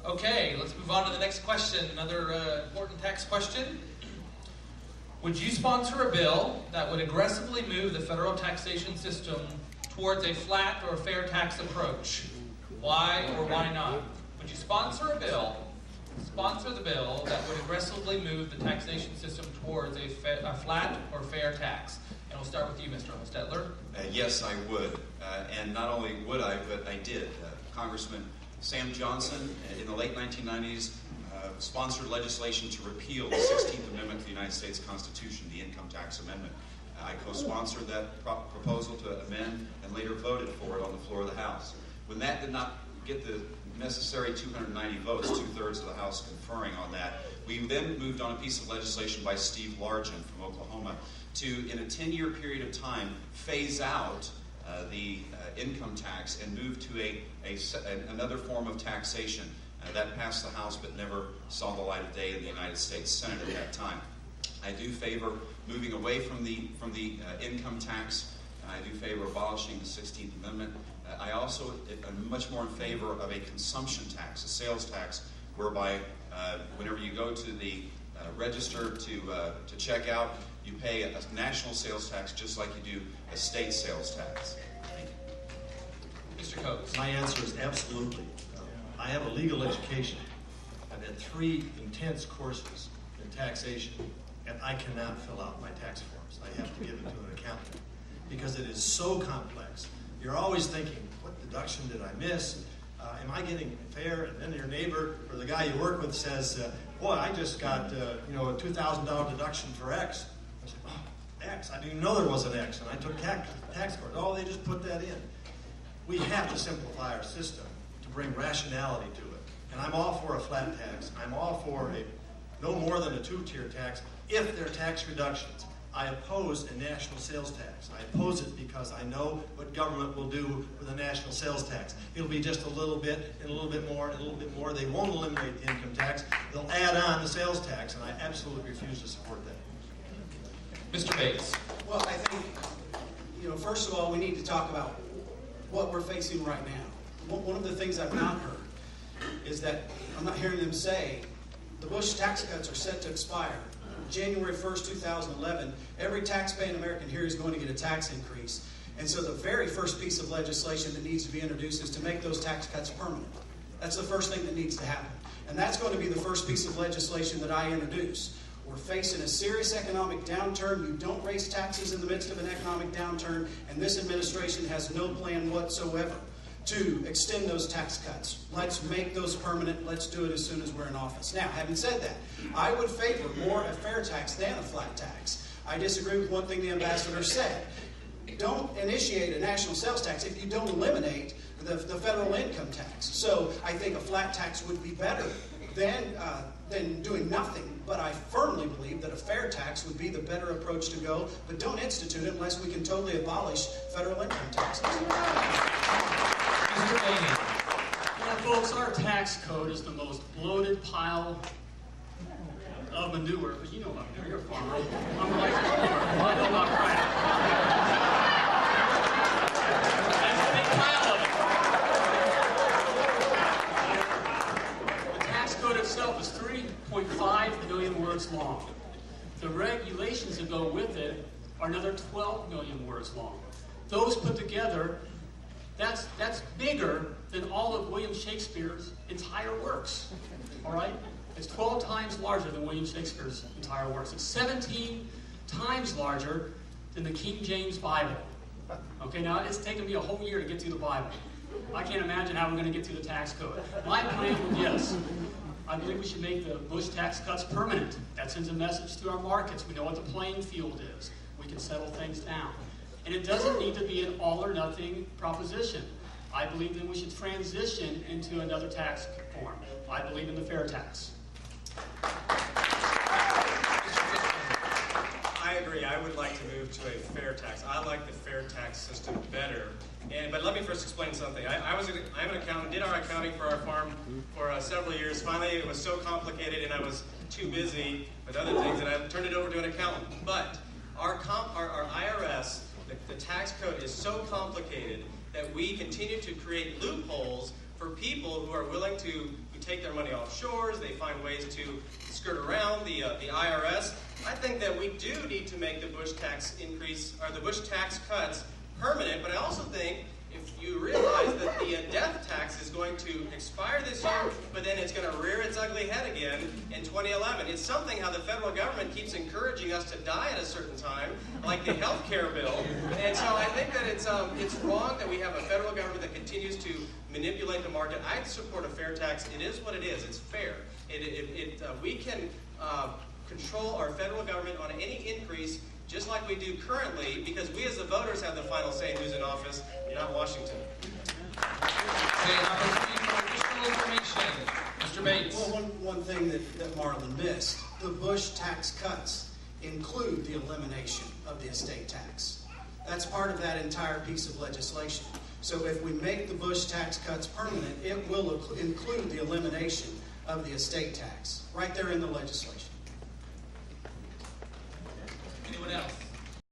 Okay, let's move on to the next question. Another important tax question. Would you sponsor a bill that would aggressively move the federal taxation system towards a flat or fair tax approach? Why or why not? Would you sponsor the bill that would aggressively move the taxation system towards a flat or fair tax? And we'll start with you, Mr. Hostetler. Yes, I would. And not only would I, but I did. Congressman Sam Johnson, in the late 1990s, sponsored legislation to repeal the 16th Amendment to the United States Constitution, the Income Tax Amendment. I co-sponsored that proposal to amend and later voted for it on the floor of the House. When that did not get the necessary 290 votes, two-thirds of the House conferring on that, we then moved on a piece of legislation by Steve Largent from Oklahoma to, in a 10-year period of time, phase out the income tax and move to another form of taxation. That passed the House but never saw the light of day in the United States Senate at that time. I do favor moving away from the income tax. I do favor abolishing the 16th Amendment. I also am much more in favor of a consumption tax, a sales tax, whereby whenever you go to the register to check out, you pay a national sales tax just like you do a state sales tax. Thank you. Mr. Coates. My answer is absolutely. I have a legal education. I've had 3 intense courses in taxation, and I cannot fill out my tax forms. I have to give it to an accountant because it is so complex. You're always thinking, what deduction did I miss? Am I getting fair? And then your neighbor or the guy you work with says, boy, I just got a $2,000 deduction for X. I said, oh, X. I didn't even know there was an X. And I took tax course. Oh, they just put that in. We have to simplify our system to bring rationality to it. And I'm all for a flat tax. I'm all for no more than a 2-tier tax if they're tax reductions. I oppose a national sales tax. I oppose it because I know what government will do with a national sales tax. It'll be just a little bit, and a little bit more, and a little bit more. They won't eliminate the income tax. They'll add on the sales tax, and I absolutely refuse to support that. Mr. Bates. Well, I think, first of all, we need to talk about what we're facing right now. One of the things I've not heard is that I'm not hearing them say the Bush tax cuts are set to expire. January 1st, 2011, every tax-paying American here is going to get a tax increase. And so the very first piece of legislation that needs to be introduced is to make those tax cuts permanent. That's the first thing that needs to happen. And that's going to be the first piece of legislation that I introduce. We're facing a serious economic downturn. You don't raise taxes in the midst of an economic downturn, and this administration has no plan whatsoever to extend those tax cuts. Let's make those permanent. Let's do it as soon as we're in office. Now, having said that, I would favor more a fair tax than a flat tax. I disagree with one thing the ambassador said. Don't initiate a national sales tax if you don't eliminate the federal income tax. So I think a flat tax would be better than doing nothing. But I firmly believe that a fair tax would be the better approach to go. But don't institute it unless we can totally abolish federal income taxes. Yeah, folks, our tax code is the most bloated pile of manure. But you know about manure. You're a farmer. I'm like, I know about crap. That's a big pile of it. The tax code itself is 3.5 million words long. The regulations that go with it are another 12 million words long. Those put together, that's bigger than all of William Shakespeare's entire works. All right? It's 12 times larger than William Shakespeare's entire works. It's 17 times larger than the King James Bible. Okay, now it's taken me a whole year to get through the Bible. I can't imagine how we're going to get through the tax code. My plan, yes, I believe we should make the Bush tax cuts permanent. That sends a message to our markets. We know what the playing field is. We can settle things down. And it doesn't need to be an all-or-nothing proposition. I believe that we should transition into another tax form. I believe in the fair tax. I agree. I would like to move to a fair tax. I like the fair tax system better. But let me first explain something. I'm an accountant, did our accounting for our farm for several years. Finally, it was so complicated and I was too busy with other things that I turned it over to an accountant. But our IRS, the tax code is so complicated that we continue to create loopholes for people who are willing to take their money offshore. They find ways to skirt around the IRS. I think that we do need to make the Bush tax increase, or the Bush tax cuts, permanent, but I also think if you realize that the death tax is going to expire this year, but then it's going to rear its ugly head again in 2011. It's something how the federal government keeps encouraging us to die at a certain time, like the health care bill. And so I think that it's wrong that we have a federal government that continues to manipulate the market. I support a fair tax. It is what it is. It's fair. We can control our federal government on any increase just like we do currently, because we as the voters have the final say in who's in office, not Washington. Okay, opportunity for additional information. Mr. Bates. Well, one thing that Marlon missed, the Bush tax cuts include the elimination of the estate tax. That's part of that entire piece of legislation. So if we make the Bush tax cuts permanent, it will include the elimination of the estate tax, right there in the legislation.